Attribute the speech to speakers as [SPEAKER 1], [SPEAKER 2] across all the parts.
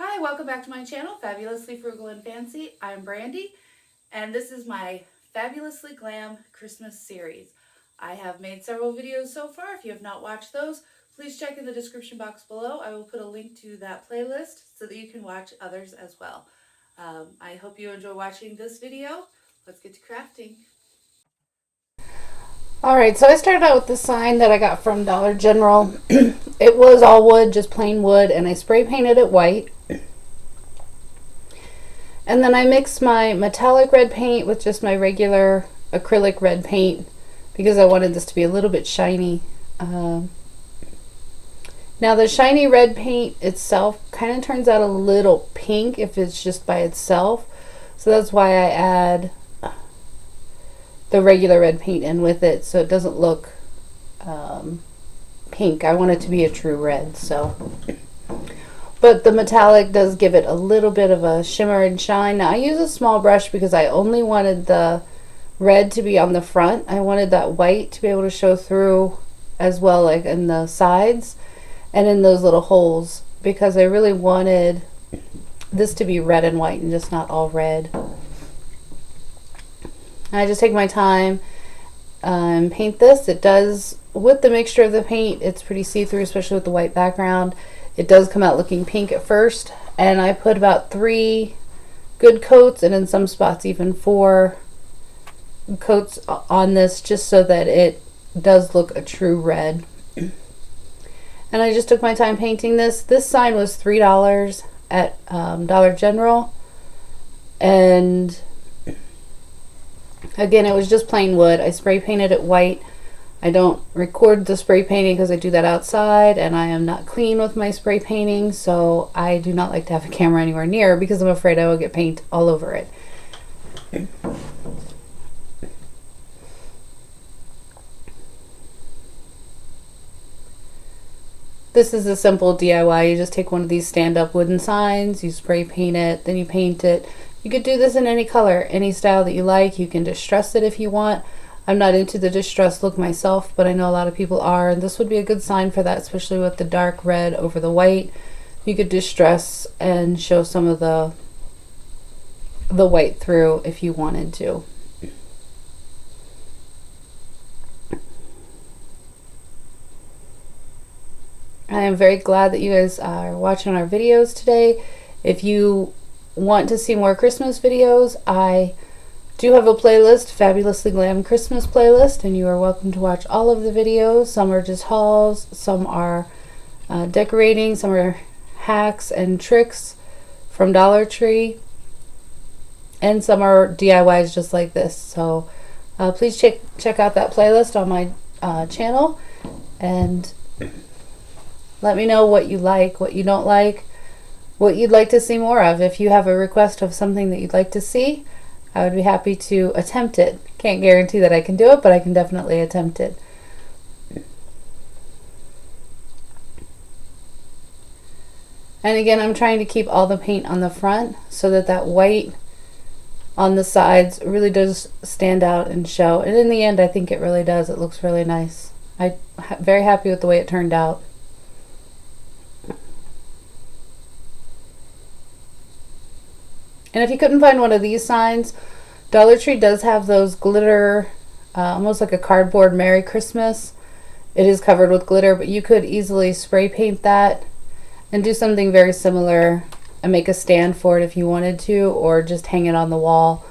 [SPEAKER 1] Hi, welcome back to my channel, Fabulously Frugal and Fancy. I'm Brandy, and this is my Fabulously Glam Christmas series. I have made several videos so far. If you have not watched those, please check in the description box below. I will put a link to that playlist so that you can watch others as well. I hope you enjoy watching this video. Let's get to crafting.
[SPEAKER 2] Alright, so I started out with the sign that I got from Dollar General. It was all wood, just plain wood, and I spray painted it white. And then I mixed my metallic red paint with just my regular acrylic red paint because I wanted this to be a little bit shiny. Now the shiny red paint itself kind of turns out a little pink if it's just by itself. So that's why I add the regular red paint in with it so it doesn't look pink. I want it to be a true red, so. But the metallic does give it a little bit of a shimmer and shine. Now I use a small brush because I only wanted the red to be on the front. I wanted that white to be able to show through as well, like in the sides and in those little holes, because I really wanted this to be red and white and just not all red. I just take my time and paint this. It does, with the mixture of the paint, it's pretty see-through, especially with the white background. It does come out looking pink at first, and I put about 3 good coats, and in some spots even 4 coats on this, just so that it does look a true red. And I just took my time painting this. This sign was $3 at Dollar General, and again, it was just plain wood. I spray painted it white. I don't record the spray painting because I do that outside, and I am not clean with my spray painting, so I do not like to have a camera anywhere near because I'm afraid I will get paint all over it. This is a simple DIY. You just take one of these stand-up wooden signs, you spray paint it, then you paint it. You could do this in any color, any style that you like. You can distress it if you want. I'm not into the distressed look myself, but I know a lot of people are, and this would be a good sign for that, especially with the dark red over the white. You could distress and show some of the white through if you wanted to. I am very glad that you guys are watching our videos today. If you want to see more Christmas videos, I do have a playlist, Fabulously Glam Christmas playlist, and you are welcome to watch all of the videos. Some are just hauls, some are decorating, some are hacks and tricks from Dollar Tree, and some are DIYs just like this. So please check out that playlist on my channel, and let me know what you like, what you don't like, what you'd like to see more of. If you have a request of something that you'd like to see, I would be happy to attempt it. Can't guarantee that I can do it, but I can definitely attempt it. And again, I'm trying to keep all the paint on the front so that that white on the sides really does stand out and show. And in the end, I think it really does. It looks really nice. I'm very happy with the way it turned out. And if you couldn't find one of these signs, Dollar Tree does have those glitter, almost like a cardboard Merry Christmas. It is covered with glitter, but you could easily spray paint that and do something very similar and make a stand for it if you wanted to, or just hang it on the wall.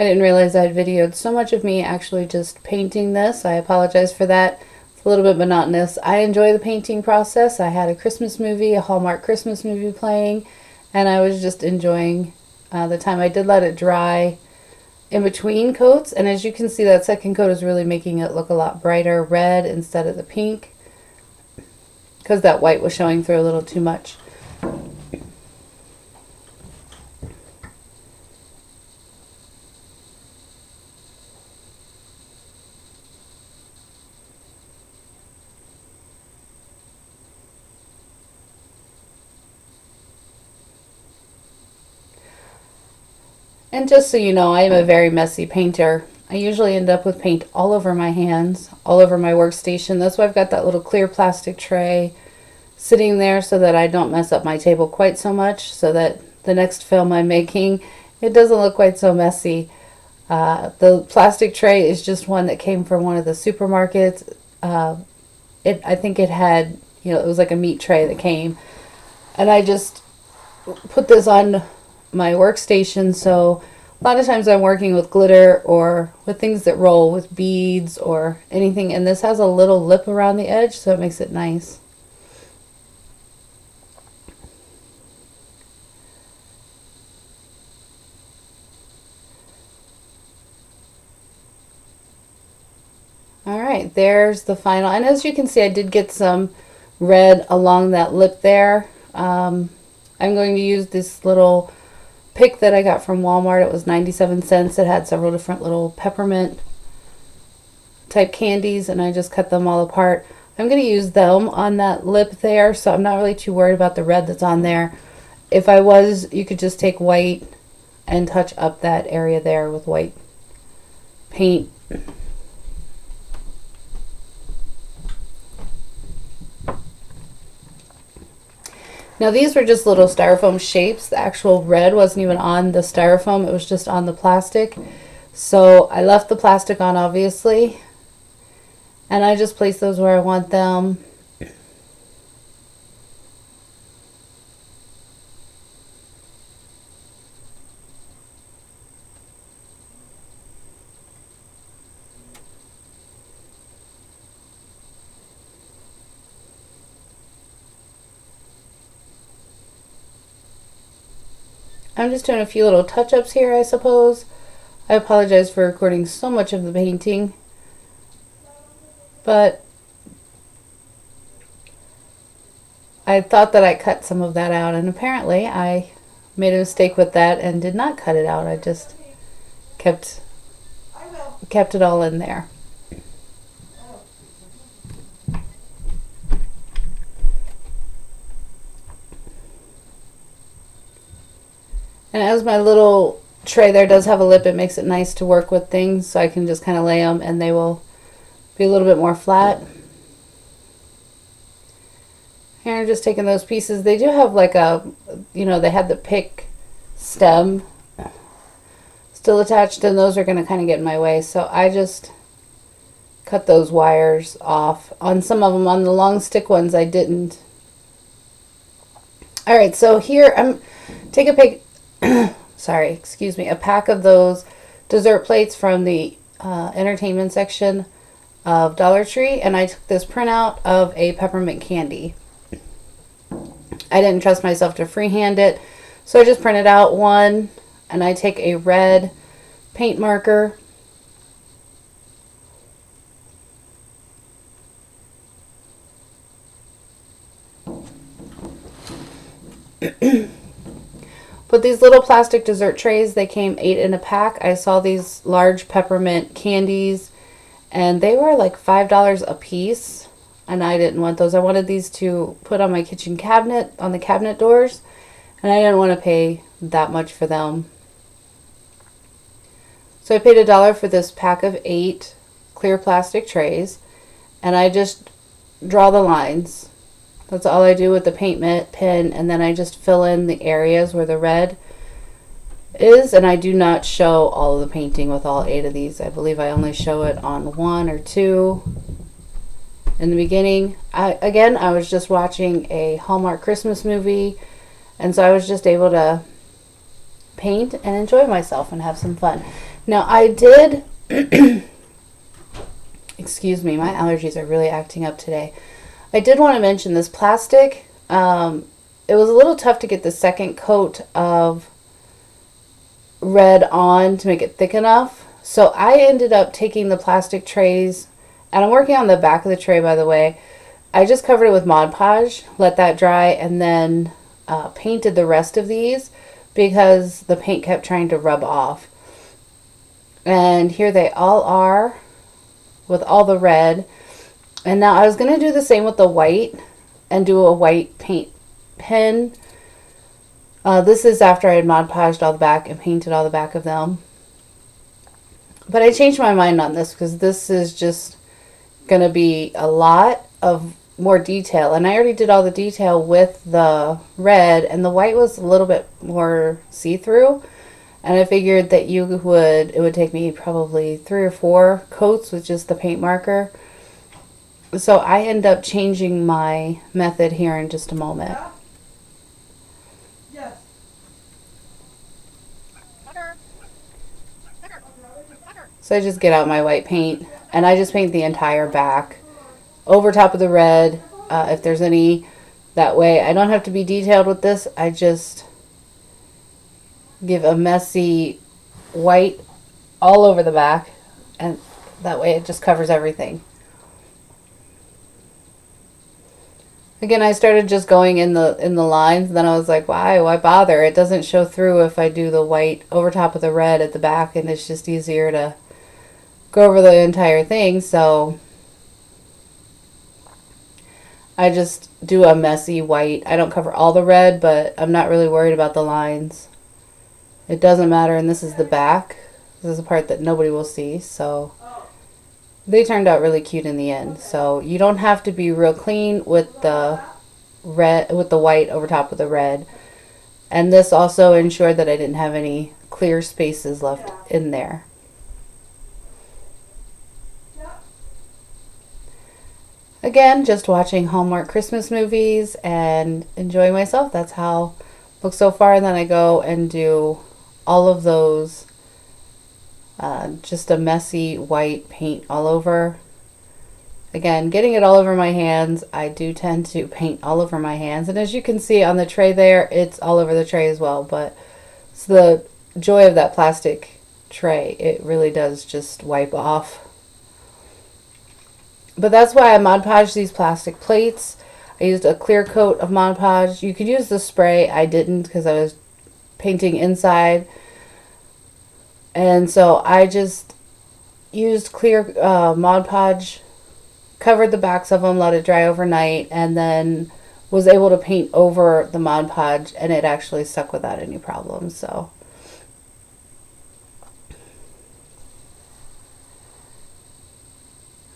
[SPEAKER 2] I didn't realize I had videoed so much of me actually just painting this. I apologize for that. It's a little bit monotonous. I enjoy the painting process. I had a Christmas movie, a Hallmark Christmas movie playing, and I was just enjoying the time. I did let it dry in between coats, and as you can see, that second coat is really making it look a lot brighter red instead of the pink, because that white was showing through a little too much. And just so you know, I am a very messy painter. I usually end up with paint all over my hands, all over my workstation. That's why I've got that little clear plastic tray sitting there so that I don't mess up my table quite so much, so that the next film I'm making, it doesn't look quite so messy. The plastic tray is just one that came from one of the supermarkets. I think it had, it was like a meat tray that came. And I just put this on my workstation, so a lot of times I'm working with glitter or with things that roll with beads or anything, and this has a little lip around the edge, so it makes it nice. Alright, there's the final, and as you can see I did get some red along that lip there. I'm going to use this little pick that I got from Walmart. It was 97 cents. It had several different little peppermint type candies, and I just cut them all apart. I'm going to use them on that lip there, so I'm not really too worried about the red that's on there. If I was, you could just take white and touch up that area there with white paint. Now these were just little styrofoam shapes. The actual red wasn't even on the styrofoam, it was just on the plastic. So I left the plastic on, obviously, and I just place those where I want them. I'm just doing a few little touch-ups here, I suppose. I apologize for recording so much of the painting, but I thought that I cut some of that out, and apparently I made a mistake with that and did not cut it out. I just kept it all in there. And as my little tray there does have a lip, it makes it nice to work with things, so I can just kind of lay them and they will be a little bit more flat. Here I'm just taking those pieces. They do have like a, they had the pick stem still attached, and those are going to kind of get in my way, so I just cut those wires off. On some of them, on the long stick ones, I didn't. Alright, so here I'm take a pic sorry, excuse me, a pack of those dessert plates from the entertainment section of Dollar Tree, and I took this printout of a peppermint candy. I didn't trust myself to freehand it, so I just printed out one, and I take a red paint marker but these little plastic dessert trays, they came 8 in a pack. I saw these large peppermint candies, and they were like $5 a piece, and I didn't want those. I wanted these to put on my kitchen cabinet, on the cabinet doors, and I didn't want to pay that much for them. So I paid $1 for this pack of 8 clear plastic trays, and I just draw the lines. That's all I do with the paint pen, and then I just fill in the areas where the red is, and I do not show all of the painting with all 8 of these. I believe I only show it on 1 or 2 in the beginning. I was just watching a Hallmark Christmas movie, and so I was just able to paint and enjoy myself and have some fun. Now I did excuse me, my allergies are really acting up today. I did want to mention this plastic. It was a little tough to get the second coat of red on to make it thick enough. So I ended up taking the plastic trays, and I'm working on the back of the tray, by the way. I just covered it with Mod Podge, let that dry, and then painted the rest of these because the paint kept trying to rub off. And here they all are with all the red. And now I was going to do the same with the white and do a white paint pen. This is after I had Mod Podged all the back and painted all the back of them. But I changed my mind on this because this is just going to be a lot of more detail. And I already did all the detail with the red, and the white was a little bit more see-through. And I figured that it would take me probably 3 or 4 coats with just the paint marker. So I end up changing my method here in just a moment.
[SPEAKER 3] Yes.
[SPEAKER 2] So I just get out my white paint and I just paint the entire back over top of the red. If there's any, that way I don't have to be detailed with this. I just give a messy white all over the back, and that way it just covers everything. Again, I started just going in the lines, then I was like, why bother? It doesn't show through if I do the white over top of the red at the back, and it's just easier to go over the entire thing. So I just do a messy white. I don't cover all the red, but I'm not really worried about the lines. It doesn't matter, and this is the back. This is the part that nobody will see, so they turned out really cute in the end. So you don't have to be real clean with the red, with the white over top of the red. And this also ensured that I didn't have any clear spaces left in there. Again, just watching Hallmark Christmas movies and enjoying myself. That's how it looks so far. And then I go and do all of those, just a messy white paint all over. Again, getting it all over my hands. I do tend to paint all over my hands. And as you can see on the tray there, it's all over the tray as well. But it's the joy of that plastic tray. It really does just wipe off. But that's why I Mod Podged these plastic plates. I used a clear coat of Mod Podge. You could use the spray. I didn't because I was painting inside. And so I just used clear Mod Podge, covered the backs of them, let it dry overnight, and then was able to paint over the Mod Podge, and it actually stuck without any problems. So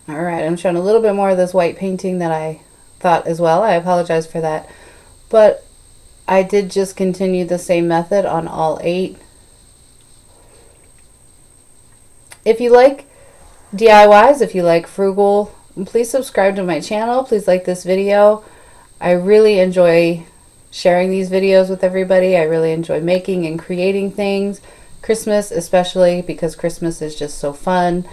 [SPEAKER 2] alright, I'm showing a little bit more of this white painting that I thought as well. I apologize for that. But I did just continue the same method on all 8. If you like DIYs, if you like frugal, please subscribe to my channel. Please like this video. I really enjoy sharing these videos with everybody. I really enjoy making and creating things. Christmas especially, because Christmas is just so fun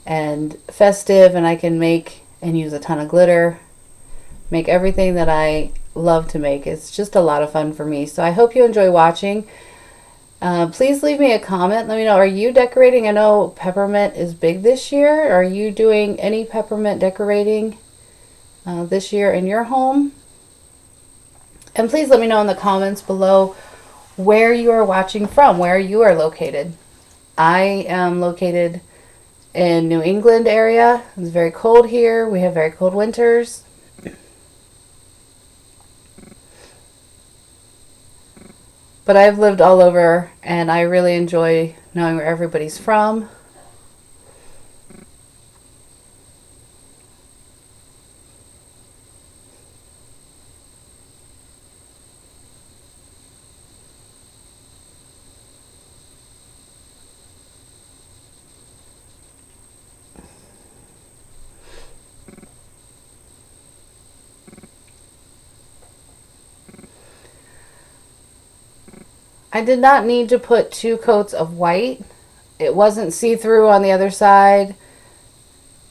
[SPEAKER 2] and festive, and I can make and use a ton of glitter, make everything that I love to make. It's just a lot of fun for me. So I hope you enjoy watching. Please leave me a comment. Let me know, are you decorating? I know peppermint is big this year. Are you doing any peppermint decorating this year in your home? And please let me know in the comments below where you are watching from, where you are located. I am located in New England area. It's very cold here. We have very cold winters. But I've lived all over, and I really enjoy knowing where everybody's from. I did not need to put 2 coats of white. It wasn't see-through on the other side,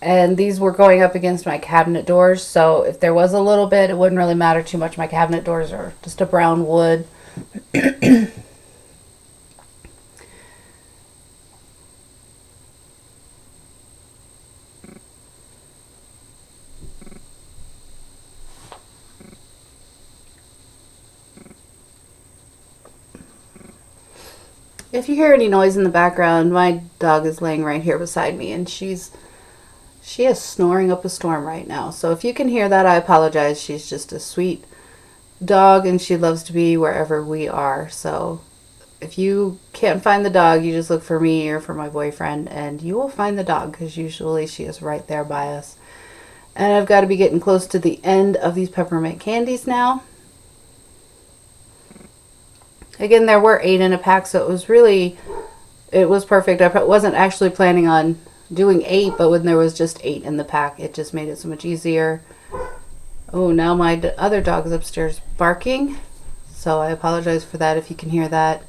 [SPEAKER 2] and these were going up against my cabinet doors, so if there was a little bit, it wouldn't really matter too much. My cabinet doors are just a brown wood. If you hear any noise in the background, my dog is laying right here beside me, and she is snoring up a storm right now. So if you can hear that, I apologize. She's just a sweet dog, and she loves to be wherever we are. So If you can't find the dog, you just look for me or for my boyfriend, and you will find the dog, because usually she is right there by us. And I've got to be getting close to the end of these peppermint candies now. Again, there were 8 in a pack, so it was perfect. I wasn't actually planning on doing 8, but when there was just 8 in the pack, it just made it so much easier. Oh, now my other dog is upstairs barking, so I apologize for that if you can hear that.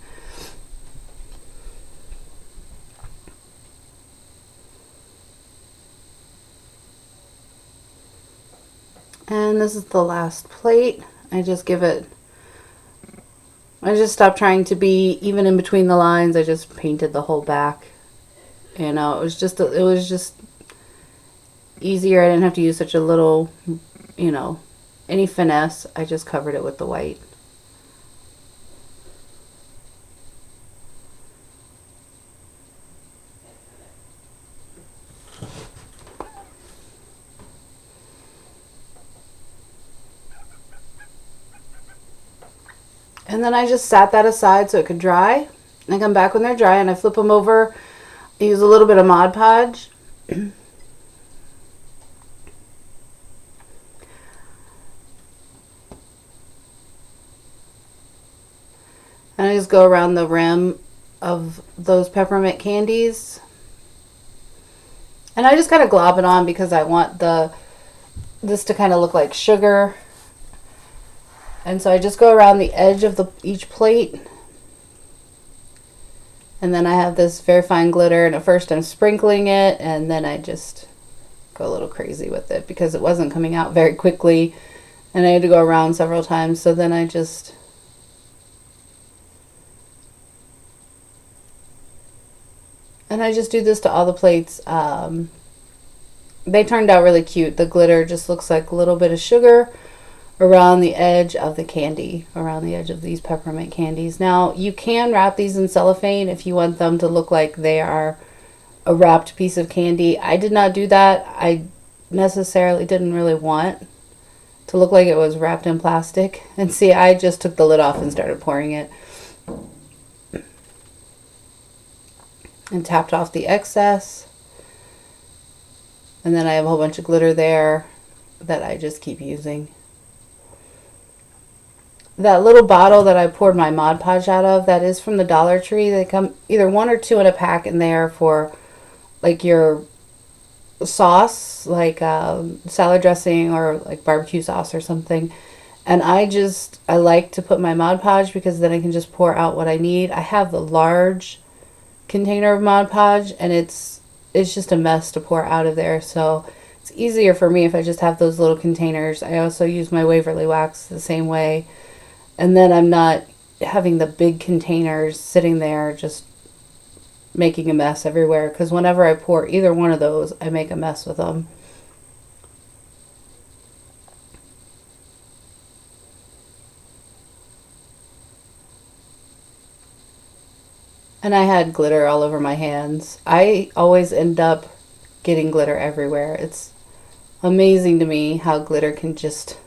[SPEAKER 2] And this is the last plate. I just stopped trying to be even in between the lines. I just painted the whole back. You know, it was just easier. I didn't have to use such a little, you know, any finesse. I just covered it with the white. And then I just sat that aside so it could dry. And I come back when they're dry and I flip them over. I use a little bit of Mod Podge. And I just go around the rim of those peppermint candies. And I just kind of glob it on because I want this to kind of look like sugar. And so I just go around the edge of each plate. And then I have this very fine glitter, and at first I'm sprinkling it, and then I just go a little crazy with it because it wasn't coming out very quickly, and I had to go around several times. So then I just do this to all the plates. They turned out really cute. The glitter just looks like a little bit of sugar around the edge of the candy, around the edge of these peppermint candies. Now, you can wrap these in cellophane if you want them to look like they are a wrapped piece of candy. I did not do that. I necessarily didn't really want to look like it was wrapped in plastic. And see, I just took the lid off and started pouring it. And tapped off the excess. And then I have a whole bunch of glitter there that I just keep using. That little bottle that I poured my Mod Podge out of, that is from the Dollar Tree. They come either 1 or 2 in a pack in there for like your sauce, like salad dressing or like barbecue sauce or something. And I like to put my Mod Podge because then I can just pour out what I need. I have the large container of Mod Podge, and it's just a mess to pour out of there. So it's easier for me if I just have those little containers. I also use my Waverly wax the same way. And then I'm not having the big containers sitting there just making a mess everywhere. Because whenever I pour either one of those, I make a mess with them. And I had glitter all over my hands. I always end up getting glitter everywhere. It's amazing to me how glitter can just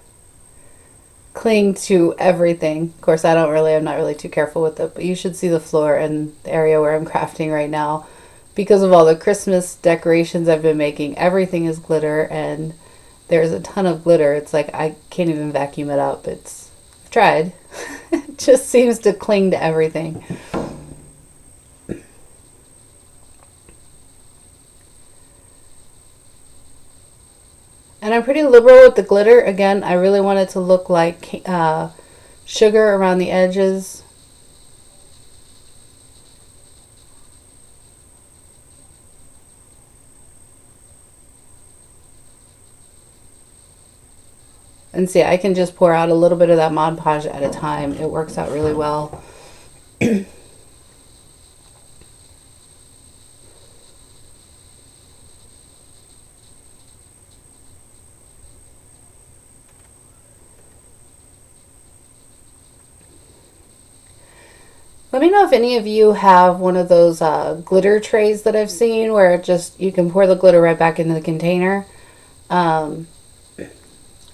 [SPEAKER 2] cling to everything. Of course, I'm not really too careful with it, but you should see the floor and the area where I'm crafting right now. Because of all the Christmas decorations I've been making, everything is glitter, and there's a ton of glitter. It's like I can't even vacuum it up. I've tried. It just seems to cling to everything. And I'm pretty liberal with the glitter. Again, I really want it to look like sugar around the edges. And see, I can just pour out a little bit of that Mod Podge at a time. It works out really well. Let me know if any of you have one of those glitter trays that I've seen where you can pour the glitter right back into the container. I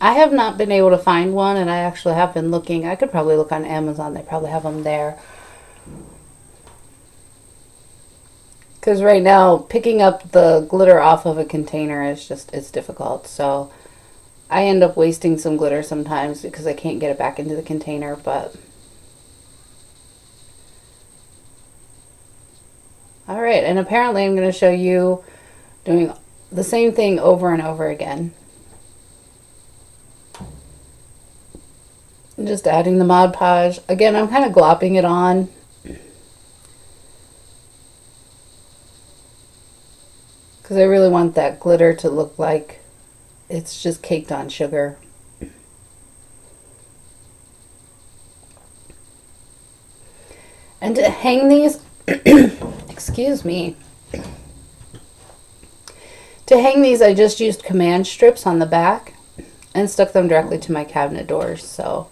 [SPEAKER 2] have not been able to find one, and I actually have been looking. I could probably look on Amazon. They probably have them there. Because right now, picking up the glitter off of a container is it's difficult. So I end up wasting some glitter sometimes because I can't get it back into the container, but... Alright, and apparently I'm going to show you doing the same thing over and over again. Just adding the Mod Podge. Again, I'm kind of glopping it on. Because I really want that glitter to look like it's just caked on sugar. And to hang these, excuse me. To hang these, I just used command strips on the back and stuck them directly to my cabinet doors. So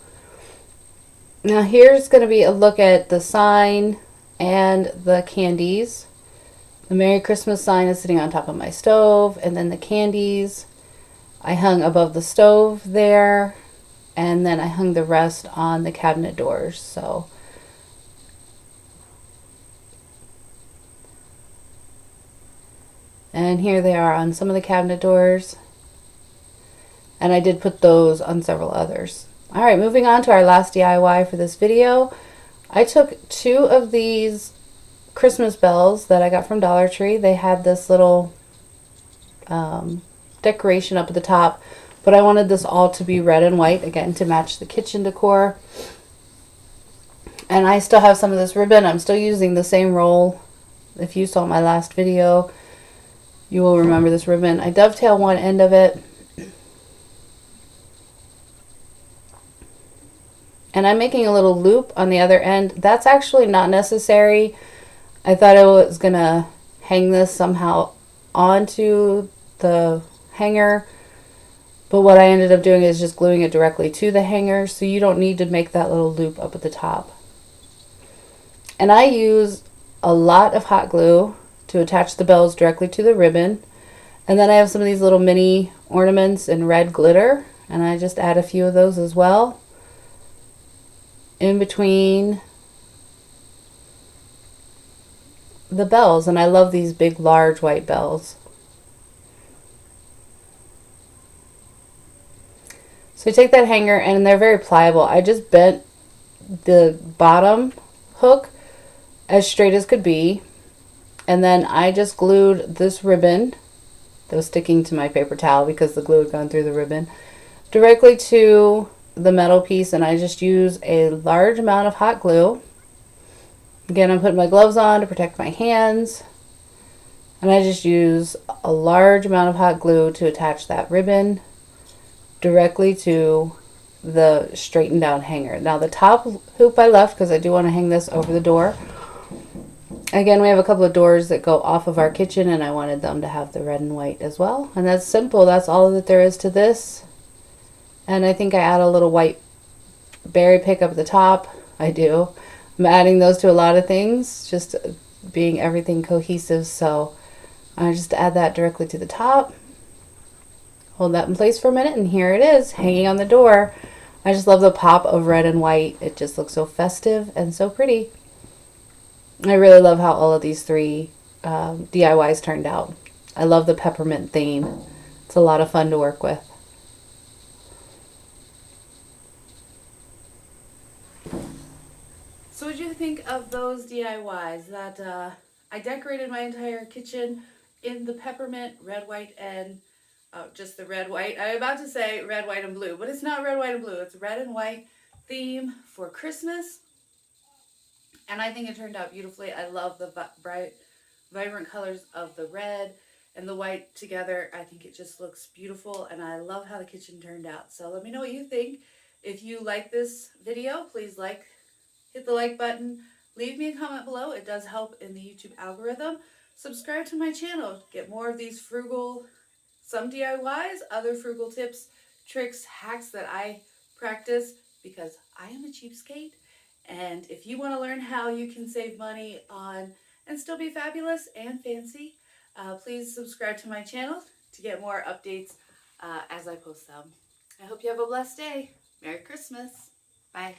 [SPEAKER 2] now here's going to be a look at the sign and the candies. The Merry Christmas sign is sitting on top of my stove, and then the candies I hung above the stove there, and then I hung the rest on the cabinet doors. So and here they are on some of the cabinet doors, and I did put those on several others. Alright, moving on to our last DIY for this video. I took 2 of these Christmas bells that I got from Dollar Tree. They had this little decoration up at the top, but I wanted this all to be red and white, again, to match the kitchen decor. And I still have some of this ribbon. I'm still using the same roll. If you saw my last video, you will remember this ribbon. I dovetail one end of it, and I'm making a little loop on the other end. That's actually not necessary. I thought I was going to hang this somehow onto the hanger, but what I ended up doing is just gluing it directly to the hanger, so you don't need to make that little loop up at the top. And I use a lot of hot glue to attach the bells directly to the ribbon, and then I have some of these little mini ornaments in red glitter, and I just add a few of those as well in between the bells. And I love these big large white bells. So I take that hanger, and they're very pliable. I just bent the bottom hook as straight as could be, and then I just glued this ribbon that was sticking to my paper towel because the glue had gone through the ribbon directly to the metal piece, and I just use a large amount of hot glue. Again, I'm putting my gloves on to protect my hands, and I just use a large amount of hot glue to attach that ribbon directly to the straightened down hanger. Now the top hoop I left because I do want to hang this over the door. Again, we have a couple of doors that go off of our kitchen, and I wanted them to have the red and white as well. And that's simple. That's all that there is to this. And I think I add a little white berry pick up at the top. I do. I'm adding those to a lot of things, just being everything cohesive. So I just add that directly to the top. Hold that in place for a minute, and here it is, hanging on the door. I just love the pop of red and white. It just looks so festive and so pretty. I really love how all of these 3 DIYs turned out. I love the peppermint theme. It's a lot of fun to work with.
[SPEAKER 1] So what do you think of those DIYs? That I decorated my entire kitchen in the peppermint, red, white, and just the red, white. I'm about to say red, white, and blue, but it's not red, white, and blue. It's red and white theme for Christmas. And I think it turned out beautifully. I love the bright, vibrant colors of the red and the white together. I think it just looks beautiful, and I love how the kitchen turned out. So let me know what you think. If you like this video, please hit the like button. Leave me a comment below. It does help in the YouTube algorithm. Subscribe to my channel. Get more of these frugal, some DIYs, other frugal tips, tricks, hacks that I practice because I am a cheapskate. And if you want to learn how you can save money on and still be fabulous and fancy, please subscribe to my channel to get more updates as I post them. I hope you have a blessed day. Merry Christmas. Bye.